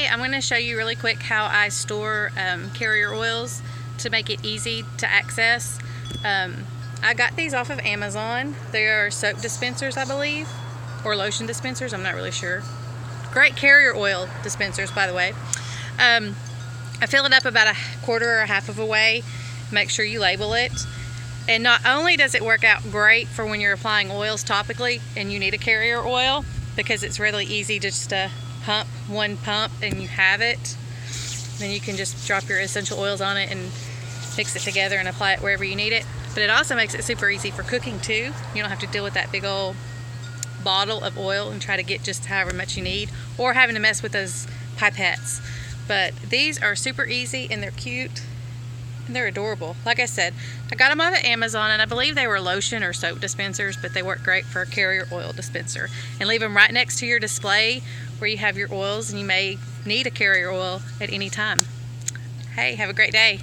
Today I'm going to show you really quick how I store carrier oils to make it easy to access. I got these off of Amazon. They are soap dispensers, I believe, or lotion dispensers, I'm not really sure. Great carrier oil dispensers, by the way. I fill it up about a quarter or a half of a way. Make sure you label it. And not only does it work out great for when you're applying oils topically and you need a carrier oil, because it's really easy just to pump one pump and you have it. Then you can just drop your essential oils on it and mix it together and apply it wherever you need it. But it also makes it super easy for cooking too. You don't have to deal with that big old bottle of oil and try to get just however much you need, or having to mess with those pipettes. But these are super easy and they're cute and they're adorable. Like I said, I got them off of Amazon, and I believe they were lotion or soap dispensers, but they work great for a carrier oil dispenser. And leave them right next to your display where you have your oils, and you may need a carrier oil at any time. Hey, have a great day.